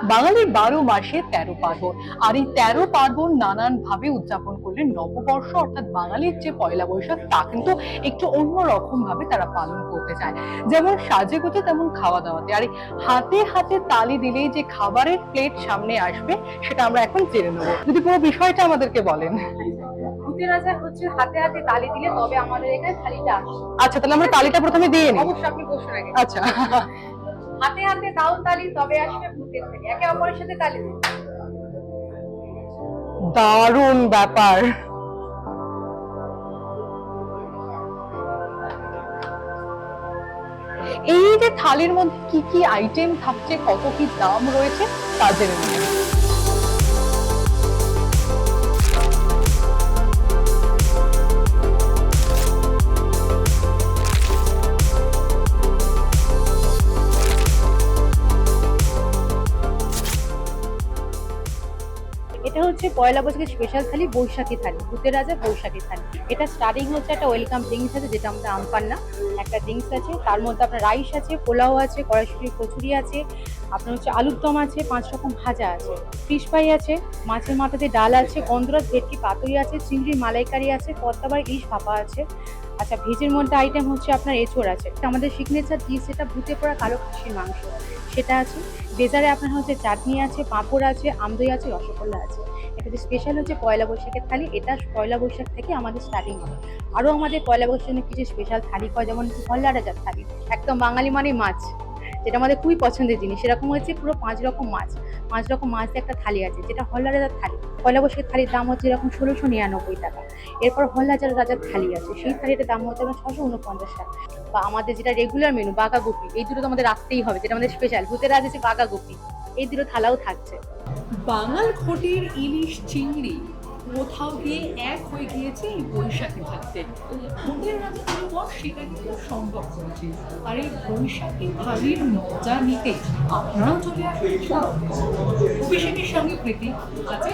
বাঙালির ১২ মাসে ১৩ পার্বণ, আর এই ১৩ পার্বণ নানান ভাবে উদযাপন করলে নববর্ষ অর্থাৎ বাঙালির যে পয়লা বৈশাখ তা কিন্তু একটু অন্যরকম ভাবে তারা পালন করতে চায়। যেমন সাজেগোজে তেমন খাওয়া দাওয়াতে, আর এই হাতে হাতে তালি দিলেই যে খাবারের প্লেট সামনে আসবে সেটা আমরা এখন জেনে নেবো। যদি পুরো বিষয়টা আমাদেরকে বলেন। ভূতের রাজা হচ্ছে হাতে হাতে তালি দিলে তবে আমাদের এখানে থালিটা আসে। আচ্ছা, তাহলে আমরা তালিটা প্রথমে দিয়ে নিই। অবশ্যই আপনি বসে রাখেন। আচ্ছা। হাতে হাতে দাও তালি তবে আসবে ভূতের থালি, একে অপরের সাথে তালি দিন। দারুণ ব্যাপার। এই যে থালির মধ্যে কি কি আইটেম থাকছে, কত কি দাম রয়েছে তা জেনে নিন। এটা হচ্ছে পয়লা বৈশাখের স্পেশাল থালি, বৈশাখী থালি, ভূতের রাজা বৈশাখী থালি। এটা স্টার্টিং হচ্ছে একটা ওয়েলকাম ড্রিঙ্কস আছে, যেটা আমাদের আমপান্না একটা ড্রিঙ্কস আছে। তার মধ্যে আপনার রাইস আছে, পোলাও আছে, কড়াইশুঁটি কচুরি আছে, আপনার হচ্ছে আলুর দম আছে, 5 রকম ভাজা আছে, ফিশ ফ্রাই আছে, মাছের মাথা দিয়ে ডাল আছে, গন্ধরাজ ভেটকি পাতুরি আছে, চিংড়ির মালাইকারি আছে, পদ্মাবার ইলিশ ভাপা আছে। আচ্ছা, ভেজের মধ্যে আইটেম হচ্ছে আপনার এঁচোড় আছে। আমাদের সিগনেচার ডিশ যেটা ভূতে পোড়া কালো খাসির মাংস, সেটা আছে। ডেজারে আপনার হচ্ছে চাটনি আছে, পাঁপড় আছে, আমদই আছে, রসগোল্লা আছে। এটা যে স্পেশাল হচ্ছে পয়লা বৈশাখের থালি, এটা পয়লা বৈশাখ থেকে আমাদের স্টার্টিং হবে। আরও আমাদের পয়লা বৈশাখে কিছু স্পেশাল থালি হয়, যেমন হল্লা রাজার থালি, একদম বাঙালি মানে মাছ, যেটা আমাদের খুবই পছন্দের জিনিস। সেরকম হচ্ছে পুরো 5 রকম মাছ, 5 রকম মাছ দিয়ে একটা থালি আছে, যেটা হল্লা রাজার থালি। পয়লা বৈশাখের থালির দাম হচ্ছে এরকম ১৬৯৯ টাকা। এরপর হল্লা রাজার থালি আছে, সেই থালিটার দাম হচ্ছে আপনার ৬৪৯ টাকা। বা আমাদের যেটা রেগুলার মেনু বাঘা গুপি, এই দুটো তো আমাদের রাখতেই হবে, যেটা আমাদের স্পেশাল। ভূতের রাজা আছে বাঘা গুপি, এই দুটো থালাও থাকছে। বাঙাল ঘটির ইলিশ চিংড়ি কোথাও গিয়ে এক হয়ে গিয়েছে এই বৈশাখী থাকতে। ভূতের রাজা পর সেটা কিন্তু সম্ভব হয়েছে। আর এই বৈশাখী থালির মজা নিতে আপনারাও চলে আসুন। অভিষেকের সঙ্গে প্রীতি আছে।